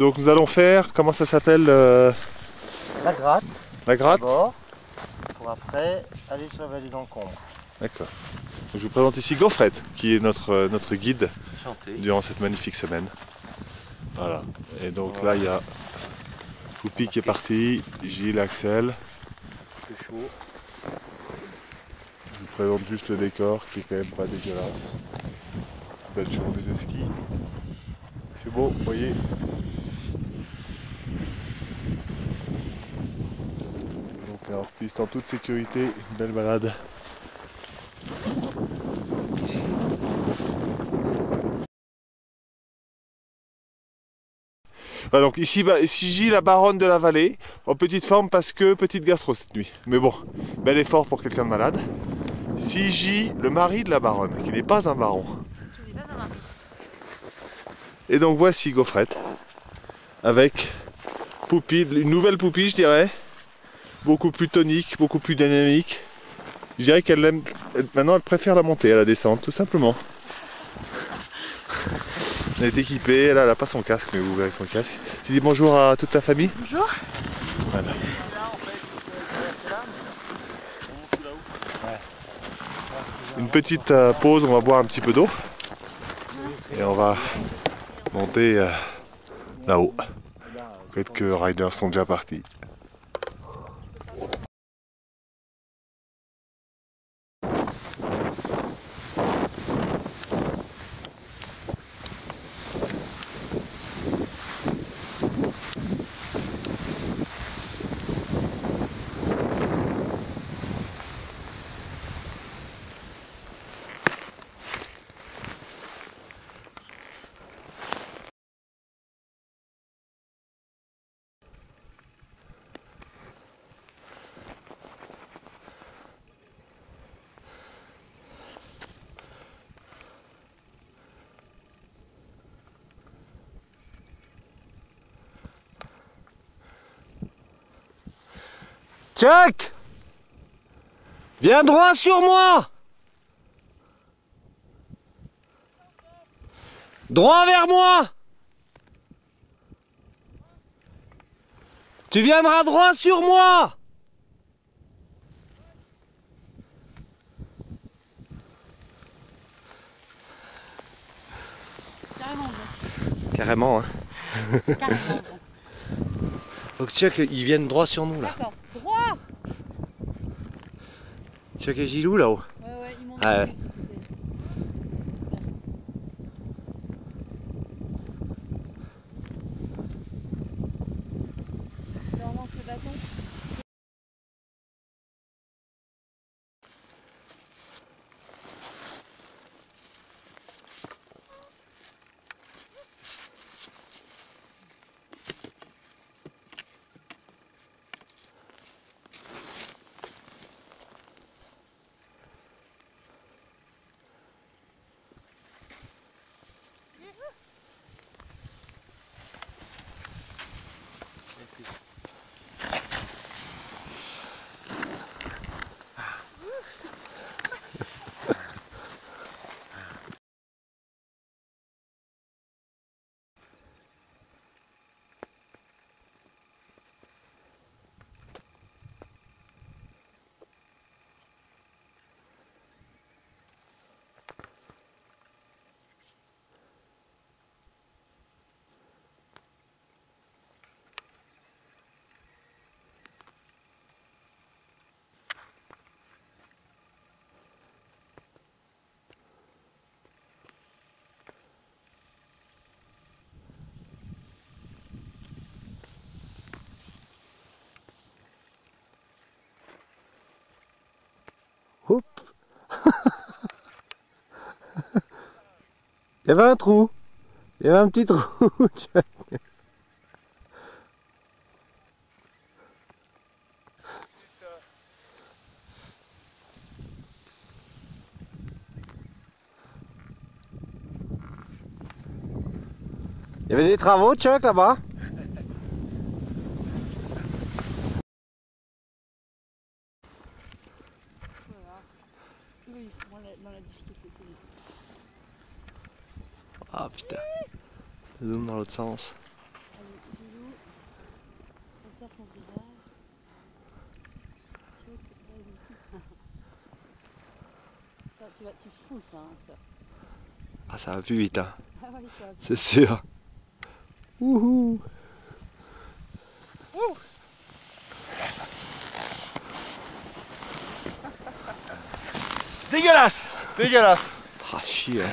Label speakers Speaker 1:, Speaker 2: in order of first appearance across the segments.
Speaker 1: Donc nous allons faire, comment ça s'appelle
Speaker 2: La gratte.
Speaker 1: La gratte.
Speaker 2: D'abord, pour après aller sur les encombres.
Speaker 1: D'accord. Je vous présente ici Gaufrette, qui est notre guide
Speaker 2: Chanter.
Speaker 1: durant cette magnifique semaine. Voilà. Et donc là, il y a Poupi qui est parti, Gilles, Axel.
Speaker 2: C'est chaud.
Speaker 1: Je vous présente juste le décor qui est quand même pas dégueulasse. Belle journée de ski. C'est beau, vous voyez. Donc alors, piste en toute sécurité, une belle balade. Voilà, donc ici Gilles, la baronne de la vallée, en petite forme parce que petite gastro cette nuit. Mais bon, bel effort pour quelqu'un de malade. J, le mari de la baronne, qui n'est pas un baron.
Speaker 3: Je n'ai pas un mari.
Speaker 1: Et donc voici Gaufrette, avec Poupi, une nouvelle Poupi je dirais, beaucoup plus tonique, beaucoup plus dynamique. Je dirais qu'elle aime, maintenant elle préfère la montée à la descente, tout simplement. Elle est équipée, elle n'a pas son casque, mais vous verrez son casque. Tu dis bonjour à toute ta famille?
Speaker 3: Bonjour.
Speaker 1: Voilà. Une petite pause, on va boire un petit peu d'eau. Et on va monter là-haut. Quelques riders sont déjà partis.
Speaker 2: Chuck! Viens droit sur moi! Droit vers moi! Tu viendras droit sur moi!
Speaker 3: Carrément,
Speaker 2: Carrément, hein.
Speaker 3: carrément.
Speaker 2: Donc Chuck, ils viennent droit sur nous là.
Speaker 3: D'accord. Droit.
Speaker 2: Chuck et Gilou là-haut.
Speaker 3: Ouais, ils m'ont
Speaker 2: Ah ouais.
Speaker 3: leur manque le bâton.
Speaker 2: Hop. Il y avait un trou. Il y avait un petit trou. Chuck. Il y avait des travaux, Chuck, là-bas?
Speaker 3: Oui, dans la difficulté, c'est vite.
Speaker 2: Ah putain. Zoom dans l'autre sens.
Speaker 3: Allez. Tu fous ça, hein, ça.
Speaker 1: Ah, ça va plus vite, hein.
Speaker 3: Ah ouais, ça va.
Speaker 1: C'est sûr. Wouhou.
Speaker 4: Dégueulasse! Dégueulasse!
Speaker 1: Ah, chier.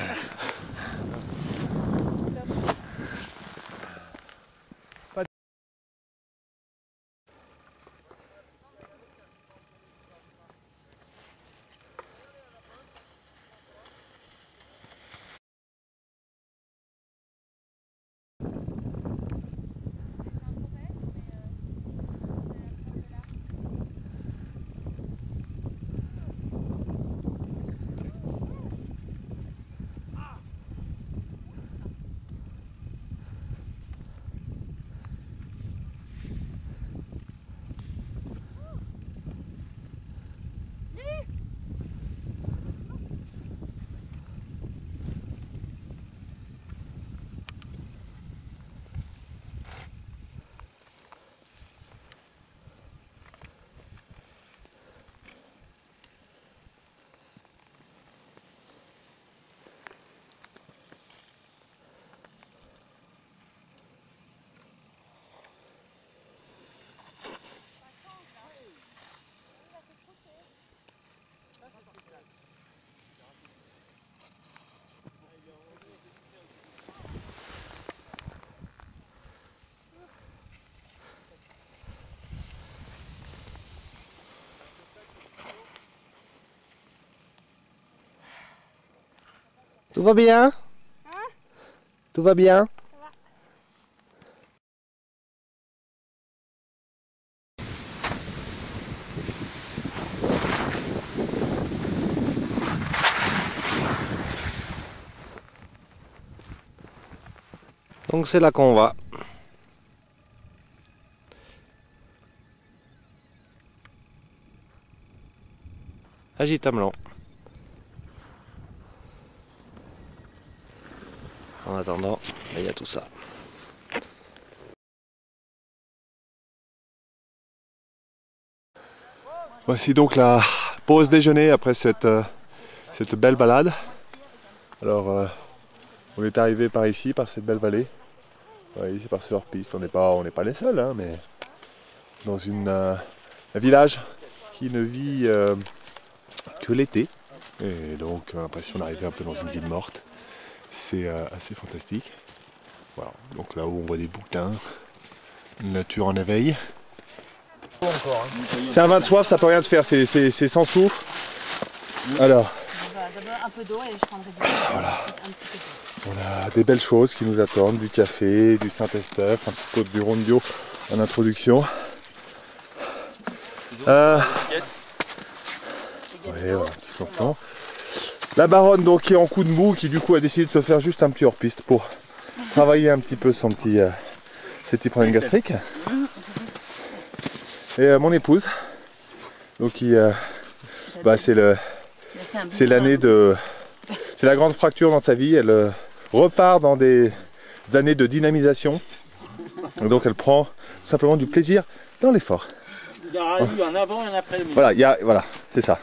Speaker 1: Tout va bien? Tout va bien? Donc c'est là qu'on va. Agitamelon. En attendant, il y a tout ça. Voici donc la pause déjeuner après cette belle balade. Alors on est arrivé par ici, par cette belle vallée. Oui, c'est par ce hors-piste. On n'est pas les seuls, hein, mais dans un village qui ne vit que l'été. Et donc on a l'impression d'arriver un peu dans une ville morte. C'est assez fantastique. Voilà. Donc là où on voit des bouquetins, une nature en éveil. C'est un vin de soif, ça peut rien te faire, c'est sans souffle. Alors.
Speaker 3: D'abord un peu d'eau et je prendrai du
Speaker 1: Voilà. On a des belles choses qui nous attendent, du café, du Saint-Estèphe, un petit peu du Rondio en introduction. Ouais, un petit contenant. La baronne donc qui est en coup de mou, qui du coup a décidé de se faire juste un petit hors-piste pour travailler un petit peu ses petits problèmes gastriques. Et mon épouse, donc qui, c'est l'année de, c'est la grande fracture dans sa vie. Elle repart dans des années de dynamisation. Et donc elle prend tout simplement du plaisir dans l'effort.
Speaker 4: Il y aura eu un avant et un après le milieu.
Speaker 1: Voilà, voilà, c'est ça.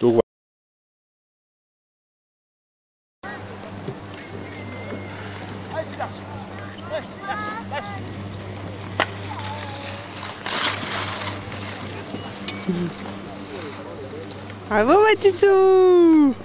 Speaker 1: Donc voilà.
Speaker 5: Bravo Matissou!